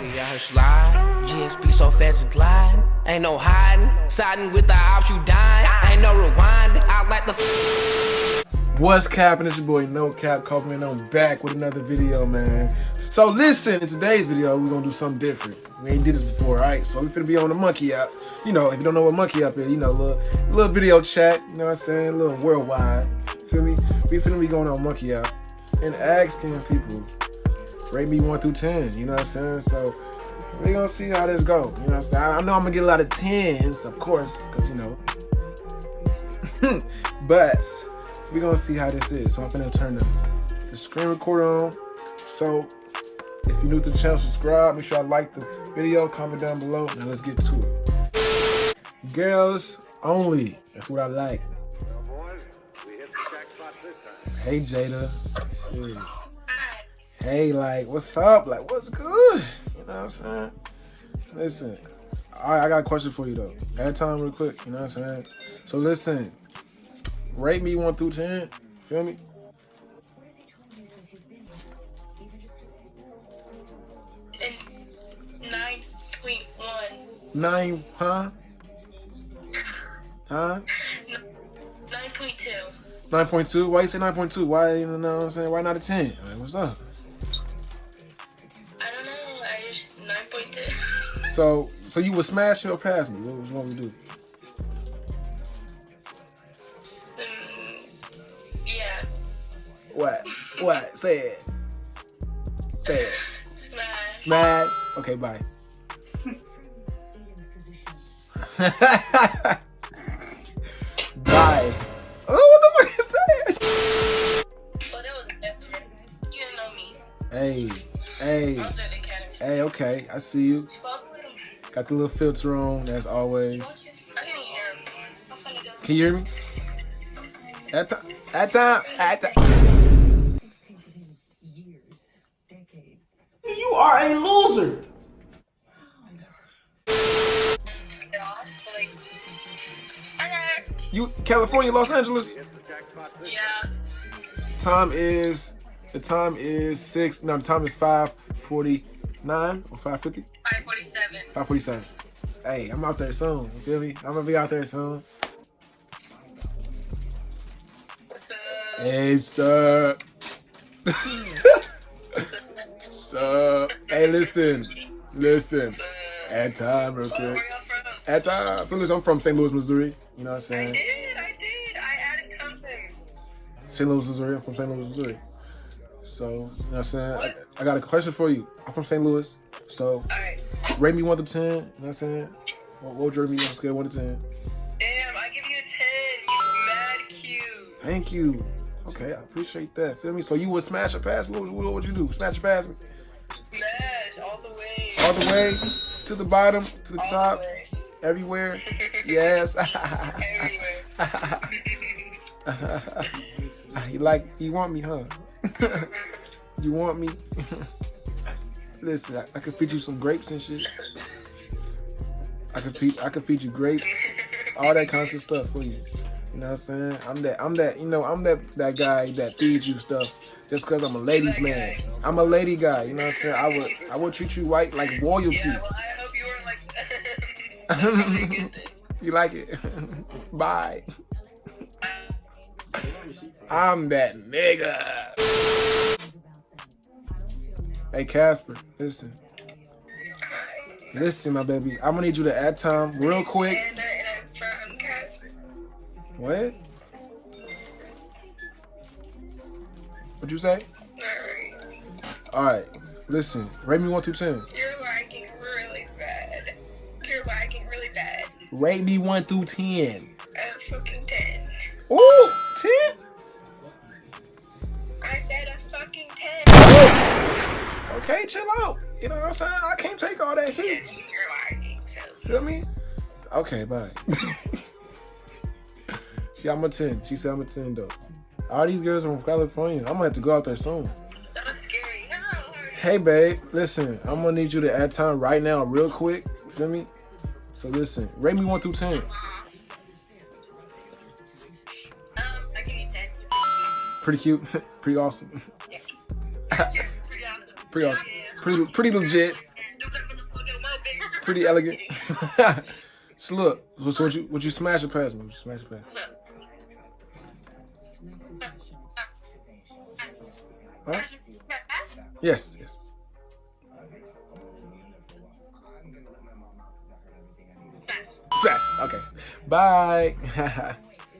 We out here slide, GSP so fast and glide. Ain't no hiding, siding with the ops, you dying. Ain't no rewind, I like the What's capping? It's your boy Nocapkoby, and I'm back with another video, man. So listen, in today's video, we're gonna do something different. We ain't did this before, alright? So we finna be on the Monkeyapp. You know, if you don't know what Monkeyapp is, you know, little video chat, you know what I'm saying? A little worldwide. Feel me? We finna be going on Monkeyapp and asking people, rate me 1 through 10, you know what I'm saying? So we gonna see how this go. You know what I'm saying? I know I'm gonna get a lot of 10s, of course, because you know. But we're gonna see how this is. So I'm gonna turn the screen recorder on. So if you're new to the channel, subscribe. Make sure I like the video, comment down below. Now let's get to it. Girls only. That's what I like. Hey Jada. Shit. Hey, like, what's up? Like, what's good? You know what I'm saying? Listen, I got a question for you though. Add time real quick. You know what I'm saying? So listen. Rate me 1 through 10. Feel me? And 9.1. 9, huh? Huh? 9.2. 9.2? Why you say 9.2? Why, you know what I'm saying? Why not a 10? Like, what's up? I don't know. I just 9.2. So you would smash or pass me? What would you do? Yeah. What? What? Say it. Say it. Smash. Smash. Okay, bye. Bye. Oh, what the fuck is that? Well, that was different. You didn't know me. Hey. I was at the academy. Hey, okay. I see you. Got the little filter on, as always. I can hear him. Can you hear me? At time. You are a loser. You California, Los Angeles. Yeah. The time is 5:49 or 5:50. 5:47. 5:47. Hey, I'm out there soon. You feel me? I'm gonna be out there soon. Hey, sir. So, hey, listen. Add time real quick. Where y'all from? Add time. So listen, I'm from St. Louis, Missouri. You know what I'm saying? I did. I added something. St. Louis, Missouri. I'm from St. Louis, Missouri. So, you know what I'm saying? I got a question for you. I'm from St. Louis. So, Alright. rate me 1 to 10. You know what I'm saying? What would you rate me on a scale of 1 to 10? Damn, I give you a 10. You mad cute. Thank you. Okay, I appreciate that. Feel me? So you would smash or pass me? What would you do? Smash or pass me? Smash all the way. All the way to the bottom, to the All top, the way. everywhere. Yes. Everywhere. You want me, huh? You want me? Listen, I could feed you some grapes and shit. I could feed you grapes, all that kind of stuff for you. You know what I'm saying? I'm that guy that feeds you stuff just because I'm a ladies man. I'm a lady guy, you know what I'm saying? I would treat you right like royalty. Yeah, well, I hope you weren't like that. You like it? Bye. I'm that nigga. Hey Casper, listen, my baby. I'm gonna need you to add time real quick. And I'm from Casper. What? What'd you say? Alright. All right. Listen, rate me 1 through 10. You're lagging really bad. Rate me 1 through 10. A fucking 10. Ooh, 10? I said a fucking 10. Okay, chill out. You know what I'm saying? I can't take all that heat. You're lagging, so. Feel me? Okay, bye. See, I'm a 10. She said I'm a 10 though. All these girls are from California. I'm gonna have to go out there soon. That was scary. Hello. Hey, babe. Listen, I'm gonna need you to add time right now, real quick. Feel me? So listen, rate me 1 through 10. I give you 10. Pretty cute. Pretty awesome. Pretty awesome. Pretty awesome. Yeah. Pretty legit. Pretty elegant. So look, so would you smash or pass me? Would you smash or pass? Huh? Yes, yes. Smash. Okay. Bye.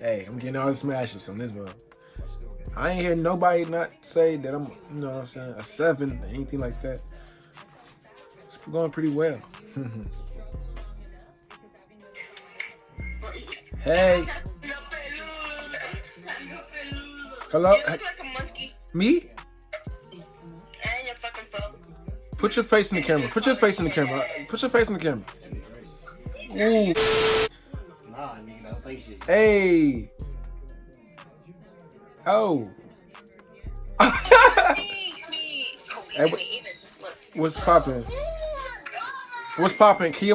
Hey, I'm getting all the smashes on this one. I ain't hear nobody not say that I'm, you know what I'm saying, a 7 or anything like that. It's going pretty well. Hey. Hello? You look like a monkey. Me? And your fucking froze. Put your face in the camera. Put your face in the camera. Put your face in the camera. Ooh. Nah, nigga, don't say shit. Hey. Oh. Hey, what's poppin'? What's poppin'? Can you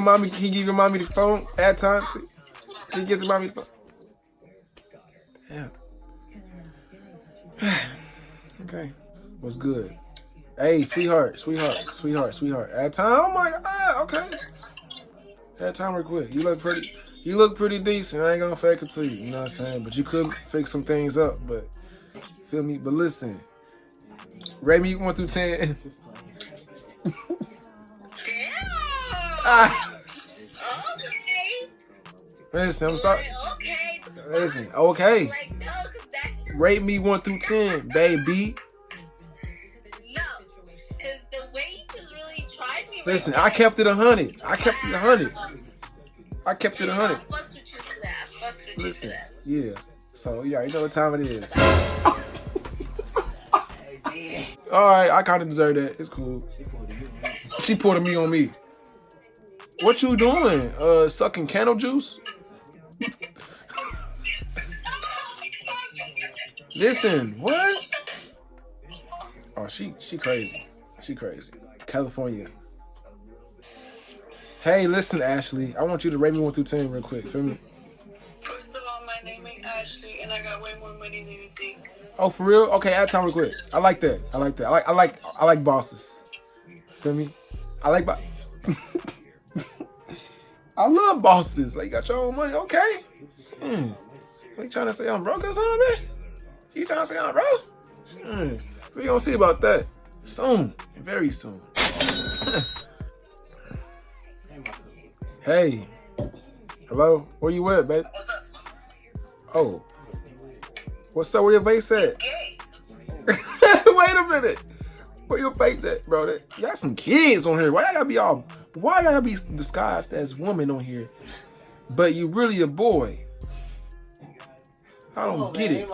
give your mommy the phone at time? Can you give the mommy the phone? Damn. Okay. What's good? Hey, sweetheart. At time? Oh my God. Okay. At time real quick. You look pretty decent. I ain't gonna fake it to you. You know what I'm saying? But you could fix some things up. But feel me? But listen. Rate me 1 through 10. Okay. Listen, I'm sorry. Okay. Listen, okay. Like, no, because that's your... Rate me 1 through 10, baby. No. Because the way you just really tried me. Listen, I kept it 100. I kept it 100. I kept it 100. I fucks with you to that. I fucks with you Listen, to that. yeah. So, you already know what time it is. Alright, I kind of deserve that. It's cool. She poured a me on me. What you doing? Sucking candle juice? Listen, what? Oh, she crazy. She crazy. California. Hey, listen, Ashley. I want you to rate me 1 through 10 real quick. Feel me? First of all, my name ain't Ashley, and I got way more money than you think. Oh, for real? Okay, add time real quick. I like that. I like bosses. Feel me? I like I love bosses. Like, you got your own money. Okay. What you trying to say I'm broke or something, man? You trying to say I'm broke? We gonna see about that soon. Very soon. Hey. Hello? Where you at, babe? What's up? Oh. What's up? Where your face at? Gay. Wait a minute. Where your face at, bro? You got some kids on here. Why y'all gotta be disguised as woman on here? But you really a boy. I don't get it.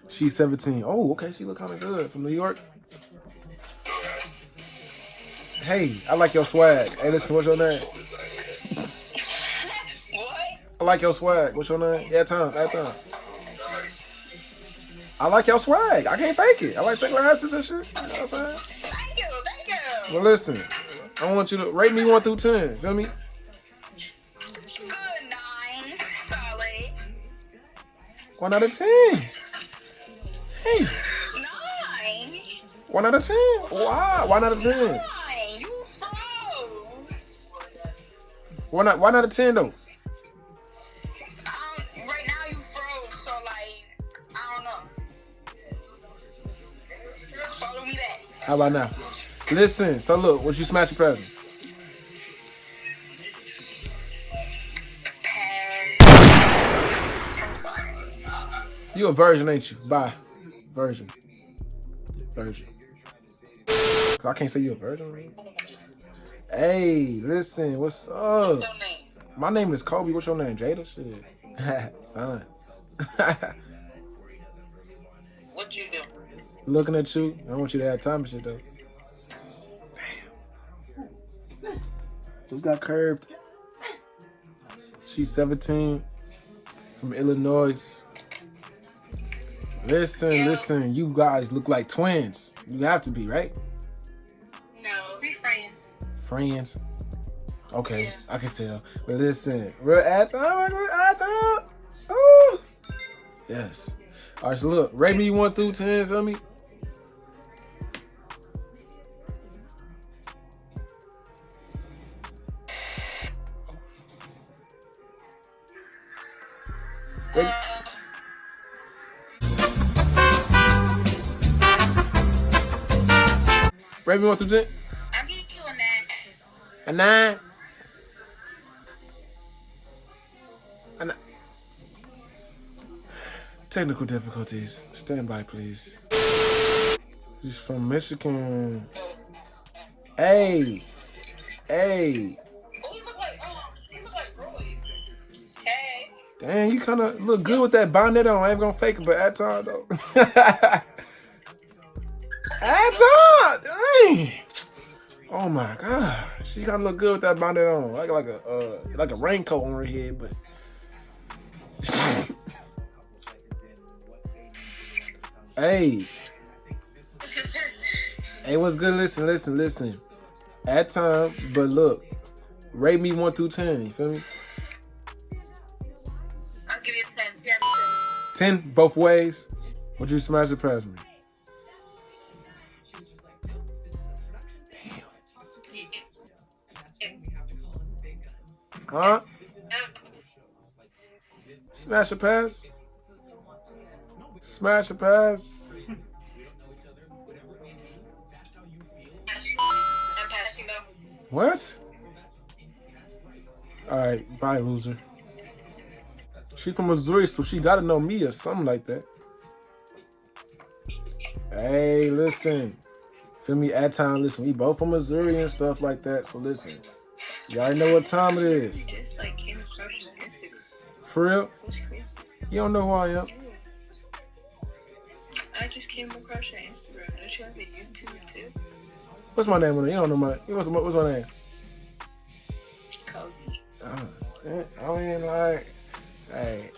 She's 17. Oh, okay. She look kind of good. From New York. Hey, I like your swag. Hey, listen, what's your name? What? I like your swag. What's your name? Yeah, Tom. I like your swag. I can't fake it. I like thick glasses and shit. You know what I'm saying? Thank you. Well, listen. I want you to rate me 1 through 10. Feel me? Good 9. Solid. 1 out of 10. Hey. 9. 1 out of 10. Wow. 1 out of 10. 9. You froze. 1 out of 10 though. Right now you froze, so like, I don't know. Follow me back. How about now? Listen. So look, what you smash your present? You a virgin, ain't you? Bye. Virgin. I can't say you a virgin, right? Hey, listen, what's up? Your name. My name is Kobe. What's your name? Jada? Shit. Fine. What you do? Looking at you. I want you to have time and shit, though. Damn. Just got curved. She's 17. From Illinois. Listen. You guys look like twins. You have to be, right? No, we friends. Friends. Okay, Yeah. I can tell. But listen, real ad time. Ooh. Yes. All right, so look, rate me 1 through 10, feel me? Rate me 1 through 10. I'll give you a 9. A 9. A 9. Technical difficulties. Stand by, please. He's from Michigan. Hey. Hey. Oh, you look like Roy. Hey. Dang, you kind of look good with that bonnet on. I ain't gonna fake it, but at time though. At time, dang. Oh my god, she kind of look good with that bonnet on, like a raincoat on her head, but. Hey. Hey, what's good? Listen. At time, but look, rate me 1 through 10. You feel me? I'll give you a 10. 10 both ways. Would you smash it past me? Huh? Smash a pass? Smash a pass? I'm passing though. What? Alright, bye, loser. She from Missouri, so she gotta know me or something like that. Hey, listen. Feel me? At time, listen. We both from Missouri and stuff like that, so listen. You already know what time it is. Just like came across your Instagram. For real? You don't know who I am. I just came across your Instagram. Don't you have a YouTube too? What's my name on it? You don't know my. What's my name? Kobe. I mean, like, hey.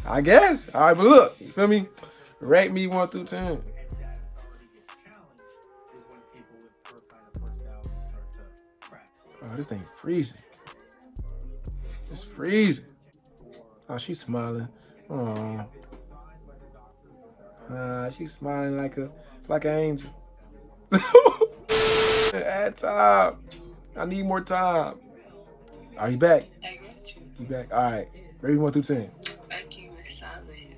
I guess. All right, but look, you feel me? Rate me 1 through 10. Oh, this thing freezing. It's freezing. Oh, she's smiling. Oh. She's smiling like an angel. Add time. I need more time. Are you back? I got you. You back? All right. Rate me 1 through 10. Thank you was solid.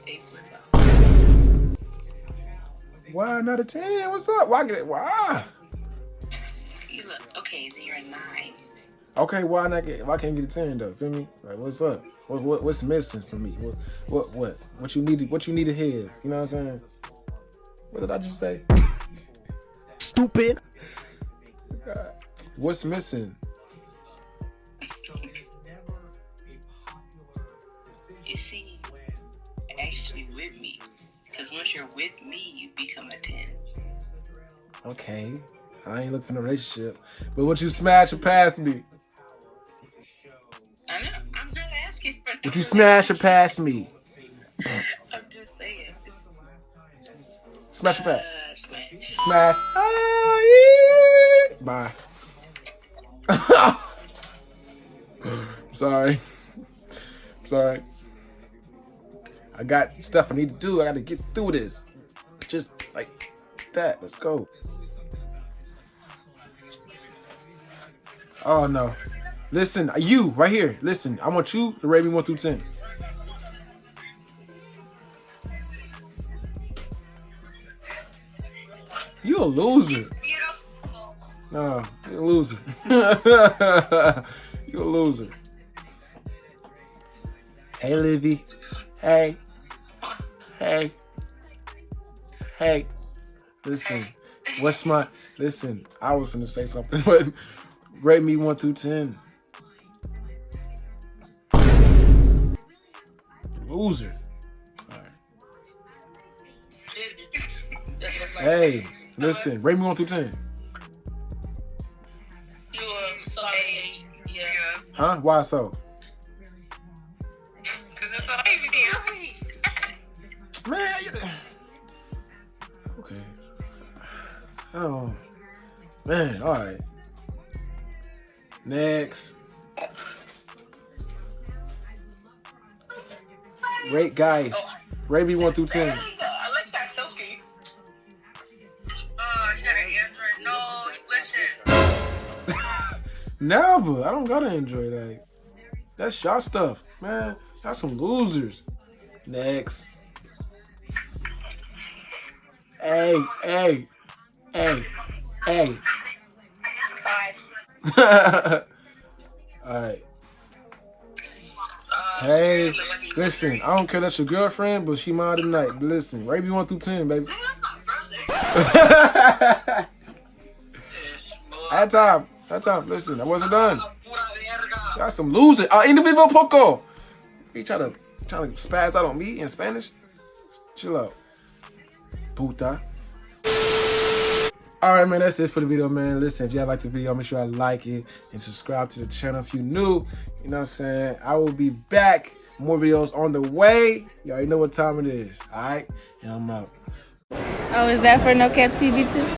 8.5. Why not a 10? What's up? Why get it? Why? You look okay. Then you're a 9. Okay, why can't get a 10 though? Feel me? Like, what's up? What's missing for me? What you needed? What you needed here? You know what I'm saying? What did I just say? Stupid. God. What's missing? You see, actually with me, because once you're with me, you become a 10. Okay, I ain't looking for no relationship, but would you smash or pass me? I know. I'm not asking for. Would you smash or pass me? I'm just saying. Smash or pass? Smash. Smash. Ah, yeah. Bye. Sorry. I got stuff I need to do. I got to get through this. Just like that. Let's go. Oh no. Listen, you right here. Listen, I want you to rate me 1 through 10. You a loser. Beautiful. No, you're a loser. You're a loser. Hey, Livy. Hey. Listen, listen, I was finna say something, but rate me 1 through 10. Loser. All right. Hey, listen, rate me 1 through 10. You are so eight. Yeah. Huh? Why so? Because it's a baby. Man, okay. Oh, man, all right. Next. Rate guys. Rate me 1 through 10. I like that selfie. You got an Android? No, listen. Never. I don't gotta enjoy that. That's y'all stuff, man. Y'all some losers. Next. Hey. Alright. Hey, listen, I don't care that's your girlfriend, but she mine tonight. But listen, rate me 1 through 10, baby. That time, listen, I wasn't done. Y'all some losers. Individual poco. You trying to spaz out on me in Spanish? Chill out. Puta. Alright, man, that's it for the video, man. Listen, if y'all like the video, make sure I like it and subscribe to the channel if you new. You know what I'm saying? I will be back. More videos on the way. You already know what time it is. Alright? And I'm out. Oh, is that for No Cap TV too?